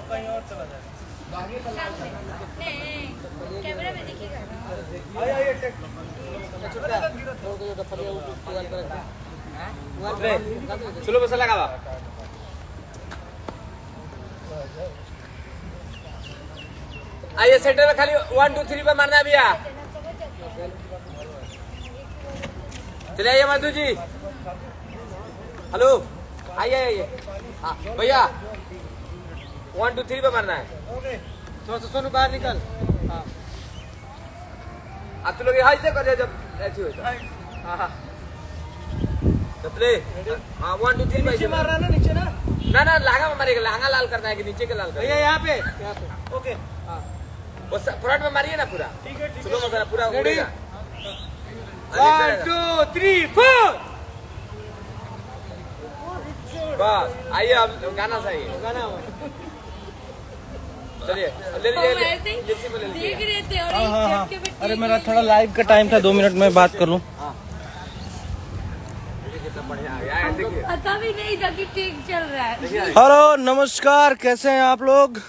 कहीं और चला जाए। कैमरा में दिखेगा चलो बस लगा आइए सेंटर में खाली 1 2 3 पे मारना है भैया। चले आइए मधु जी। हेलो आइए आइए। हाँ भैया 1 2 3 पे मारना है। थोड़ा सा सोनू बाहर निकल। हाँ आप तो लोग यहाँ से कर जब ऐसी हो हाँ हाँ 1 2 3 नीचे मार रहा है ना, नीचे ना ना लहंगा में मारेगा। लहंगा लाल करना है कि नीचे का लाल करना भैया है? यहाँ पे ओके। हाँ वो फ्रंट में मारिए ना पूरा। ठीक है सुनो मगर पूरा रेडी उड़ेगा। 1 2 3 4 बस आइए अब गाना सही गाना चलिए ले लीजिए लिप्सी पे ले लीजिए। देख रहे थे और हाँ ये हाँ हाँ। जब के बैठ अरे मेरा थोड़ा लाइव का टाइम था, 2 मिनट में बात कर लूँ। देखिए कितना बढ़िया आ गया है, देखिए पता भी नहीं था कि ठीक चल रहा है। देखिए हेलो नमस्कार, कैसे हैं आप लोग।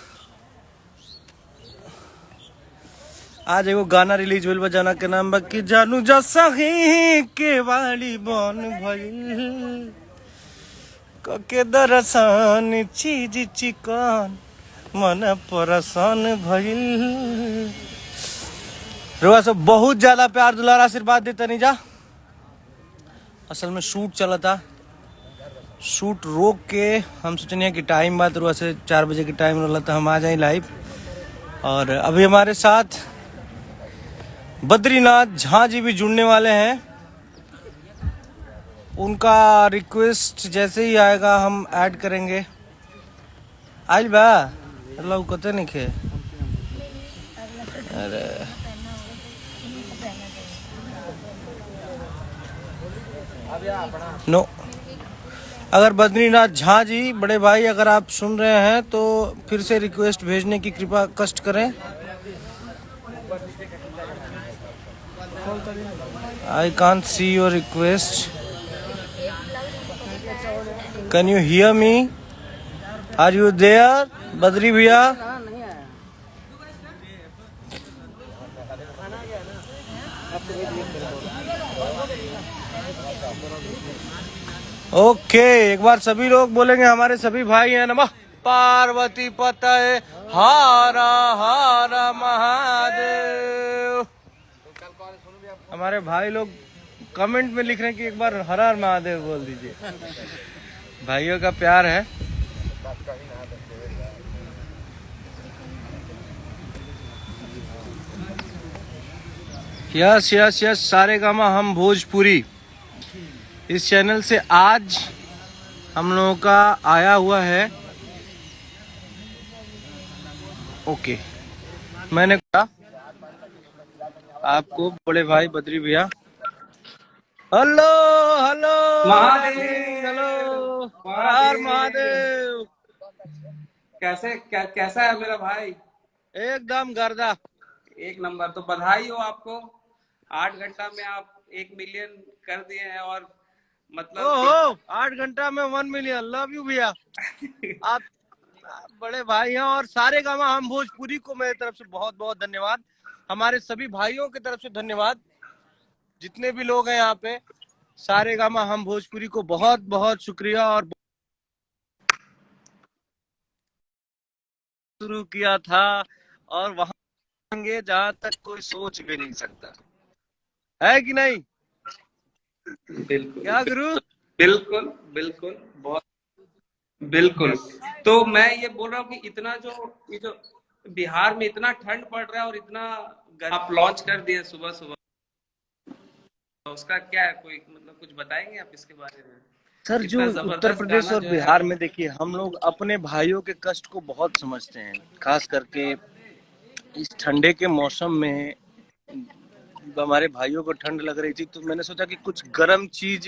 आज एगो गाना रिलीज हुई बजाना के नाम बा कि जानू जा सही के वाली बन भइल के दरसान चीज चिकन मन परेशान भइल। रुआ सब बहुत ज्यादा प्यार दुलार आशीर्वाद देता नहीं जा। असल में शूट चला था, शूट रोक के हम सोचने कि टाइम बाद रुआ से 4 बजे के टाइम रहा था हम आ जाए लाइव। और अभी हमारे साथ बद्रीनाथ झा जी भी जुड़ने वाले हैं। उनका रिक्वेस्ट जैसे ही आएगा हम ऐड करेंगे। आइल बा अल्लाह कते नहीं खे। अरे नो अगर बद्रीनाथ झा जी बड़े भाई अगर आप सुन रहे हैं तो फिर से रिक्वेस्ट भेजने की कृपा कष्ट करें। I can't see your request. Can you hear me? Are you there, Badri भैया? ओके एक बार सभी लोग बोलेंगे हमारे सभी भाई हैं। नमः पार्वती पतये हारा हारा महादेव। हमारे भाई लोग कमेंट में लिख रहे हैं कि एक बार हर हर महादेव बोल दीजिए। भाइयों का प्यार है। यस यस यस सारेगामा हम भोजपुरी इस चैनल से आज हम लोगों का आया हुआ है। ओके मैंने कहा आपको बड़े भाई बद्री भैया। हेलो हेलो महादेव हेलो हर महादेव। कैसा है मेरा भाई? एकदम गर्दा एक नंबर। तो बधाई हो आपको, 8 घंटा में आप 1 मिलियन कर दिए हैं। और मतलब ओहो 8 घंटा में 1 मिलियन। लव यू भैया। आप बड़े भाई हैं और सारे गामा हम भोजपुरी को मेरी तरफ से बहुत बहुत धन्यवाद। हमारे सभी भाइयों की तरफ से धन्यवाद। जितने भी लोग हैं यहाँ पे सारे गामा हम भोजपुरी को बहुत बहुत शुक्रिया। और शुरू किया था और वहां जहाँ तक कोई सोच भी नहीं सकता है कि नहीं। बिल्कुल क्या गुरु? बिल्कुल बिल्कुल बहुत बिल्कुल। तो मैं ये बोल रहा हूँ कि इतना ये जो बिहार में इतना ठंड पड़ रहा है और इतना आप लॉन्च कर दिए सुबह सुबह, तो उसका क्या है, कोई मतलब कुछ बताएंगे आप इसके बारे में? सर जो उत्तर प्रदेश और बिहार में देखिए हम लोग अपने भाइयों के कष्ट को बहुत समझते हैं। खास करके इस ठंडे के मौसम में हमारे भाइयों को ठंड लग रही थी तो मैंने सोचा कि कुछ गर्म चीज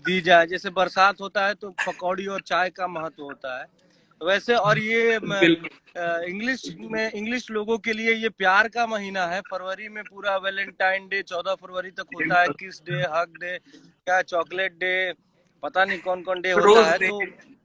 दी जाए। जैसे बरसात होता है तो पकौड़ी और चाय का महत्व होता है वैसे। और ये इंग्लिश लोगों के लिए ये प्यार का महीना है। फरवरी में पूरा वैलेंटाइन डे 14 फरवरी तक होता है। किस डे, हग डे, क्या चॉकलेट डे, पता नहीं कौन कौन डे होता रोज है, डे, तो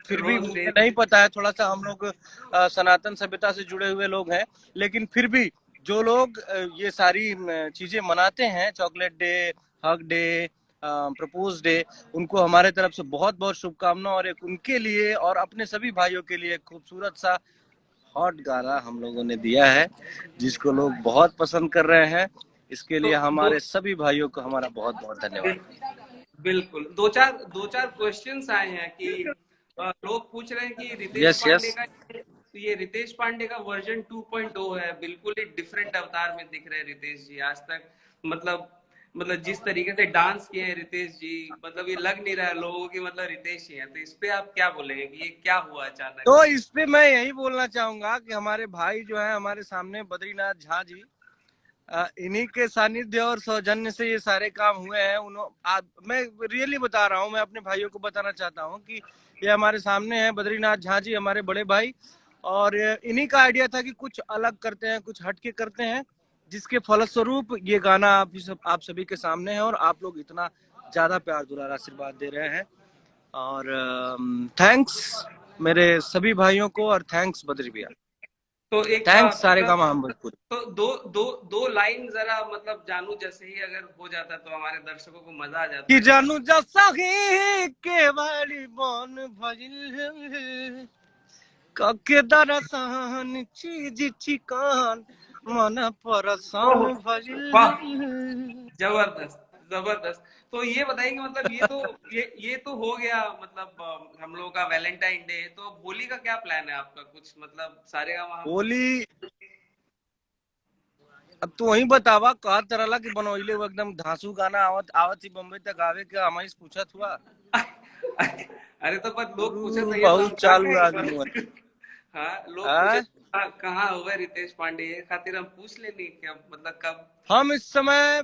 फिर भी रोज मुझे डे। नहीं पता है। थोड़ा सा हम लोग सनातन सभ्यता से जुड़े हुए लोग हैं, लेकिन फिर भी जो लोग ये सारी चीजें मनाते हैं, chocolate day, hug day, propose day, उनको हमारे तरफ से बहुत बहुत शुभकामनाएं। और एक उनके लिए और अपने सभी भाइयों के लिए खूबसूरत सा हॉट गाना हम लोगों ने दिया है, जिसको लोग बहुत पसंद कर रहे हैं। इसके तो लिए दो हमारे सभी भाइयों को हमारा बहुत बहुत धन्यवाद। बिल्कुल, दो चार क्वेश्चंस आए हैं कि लोग पूछ रहे हैं कि रितेश यस पांडे यस। का, ये रितेश पांडे का वर्जन 2.0 है, बिल्कुल ही डिफरेंट अवतार में दिख रहे हैं रितेश जी आज तक। मतलब जिस तरीके से डांस किए हैं रितेश जी, मतलब ये लग नहीं रहा है लोगों की मतलब रितेश ही है। तो इस पे आप क्या बोलेंगे कि ये क्या हुआ अचानक तो से? इस पे मैं यही बोलना चाहूंगा कि हमारे भाई जो है हमारे सामने, बद्रीनाथ झा जी, इन्हीं के सानिध्य और सौजन्य से ये सारे काम हुए हैं। मैं रियली बता रहा हूँ, मैं अपने भाइयों को बताना चाहता हूँ कि ये हमारे सामने है बद्रीनाथ झा जी, हमारे बड़े भाई, और इन्हीं का आइडिया था कि कुछ अलग करते हैं, कुछ हटके करते हैं, जिसके फलस्वरूप ये गाना आप सभी के सामने है, और आप लोग इतना ज्यादा प्यार दुलार आशीर्वाद दे रहे हैं। और थैंक्स मेरे सभी भाइयों को, और थैंक्स बद्री भैया, तो एक थैंक्स सारे मतलब, गामा हम भोजपुरी। तो दो दो दो लाइन जरा मतलब जानू जैसे ही अगर हो जाता तो हमारे दर्शकों को मजा आ कि जाता। जानू जसा ही केवाली बन भजिल, कके दरसान चीज चिकान, मन परसान ओह वाह, भजिल। जबरदस्त जबरदस्त। तो ये बताइए कि मतलब ये तो हो गया, मतलब हम लोगों का वैलेंटाइन डे। तो होली का क्या प्लान है आपका? कुछ मतलब सारे का वहां होली अब तू वही बतावा, कहा तरला की बनोइले वो एकदम धांसू गाना आवत आवत ही बम्बई तक आवे के हमारी पूछत हुआ। अरे तो पर लोग पूछे तो तू ये बहुत समझा चालू के एक आदमी हुआ। बार। हाँ, लोग पूछे हाँ? कहाँ हुआ रितेश पांडे, ये खातिर हम पूछ लेनी क्या मतलब कब? हम इस समय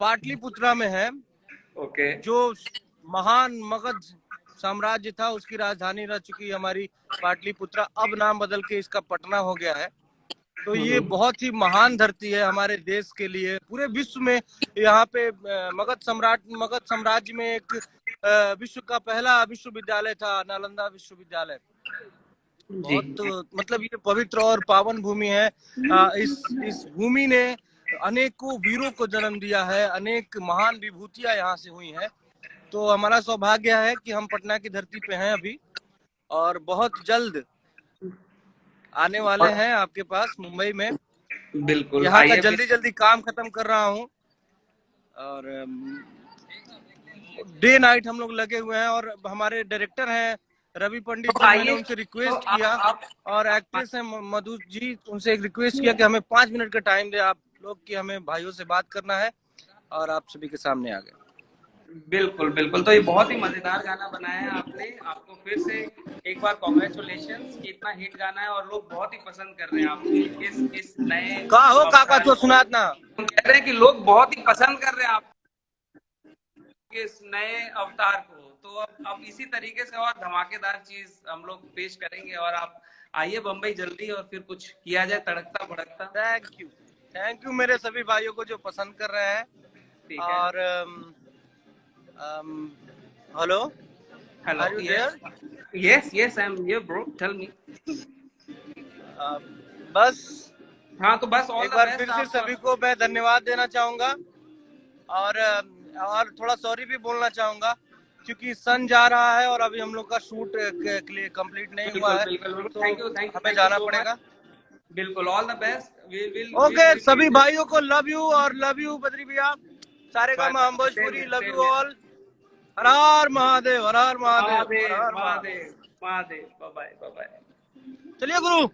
पाटलिपुत्रा में हैं, ओके। जो महान मगध साम्राज्य था उसकी राजधानी रह चुकी है हमारी पाटलिपुत्रा। अब नाम बदल के इसका पटना हो गया है। तो ये बहुत ही महान धरती है हमारे देश के लिए, पूरे विश्व में। यहाँ पे मगध साम्राज्य में एक विश्व का पहला विश्वविद्यालय था, नालंदा विश्वविद्यालय। जी बहुत मतलब ये पवित्र और पावन भूमि है। इस भूमि ने अनेकों वीरों को जन्म दिया है, अनेक महान विभूतियां यहाँ से हुई हैं। तो हमारा सौभाग्य है कि हम पटना की धरती पे हैं अभी, और बहुत जल्द आने वाले और हैं आपके पास मुंबई में। बिल्कुल यहाँ का आइए जल्दी जल्दी काम खत्म कर रहा हूँ, और डे नाइट हम लोग लगे हुए हैं। और हमारे डायरेक्टर हैं रवि पंडित तो जी, मैंने आइए उनसे तो रिक्वेस्ट किया, आप और एक्ट्रेस हैं मधु जी, उनसे एक रिक्वेस्ट किया कि हमें 5 मिनट का टाइम दे आप लोग, कि हमें भाइयों से बात करना है, और आप सभी के सामने आ गए। बिल्कुल बिल्कुल। तो ये बहुत ही मजेदार गाना बनाया है आपने। आपको फिर से एक बार कॉन्ग्रेचुलेशंस कि इतना हिट गाना है और लोग बहुत ही पसंद कर रहे हैं आपके इस नए का हो काका अवतार तो को। सुनात ना। हम कह रहे हैं कि लोग बहुत ही पसंद कर रहे हैं आपके इस नए अवतार को। तो अब इसी तरीके से और धमाकेदार चीज हम लोग पेश करेंगे, और आप आइए बम्बई जल्दी और फिर कुछ किया जाए तड़कता भड़कता। थैंक यू मेरे सभी भाइयों को जो पसंद कर रहे हैं। ठीक है। और hello, hello, are you yes there? Yes yes I am here bro, tell me. बस हाँ, तो बस ऑल एक द बार बेस्ट फिर से आप। सभी को मैं धन्यवाद देना चाहूंगा, और थोड़ा सॉरी भी बोलना चाहूंगा, क्योंकि सन जा रहा है और अभी हम लोग का शूट के लिए कंप्लीट नहीं हुआ बिल्कुल है, बिल्कुल, तो थैंक यू थैंक यू हमें थैंक यू जाना सो मच। पड़ेगा। बिल्कुल, all the best. Okay, will सभी मीट। भाइयों को लव यू, और लव यू बद्री भैया, सारे बाय काम हम bye, same Bhojpuri, here love same you here. All. हर हर महादेव, हर हर महादेव, हर महादेव हर Mahadev. Mahadev Mahadev, bye bye bye bye. चलिए गुरु।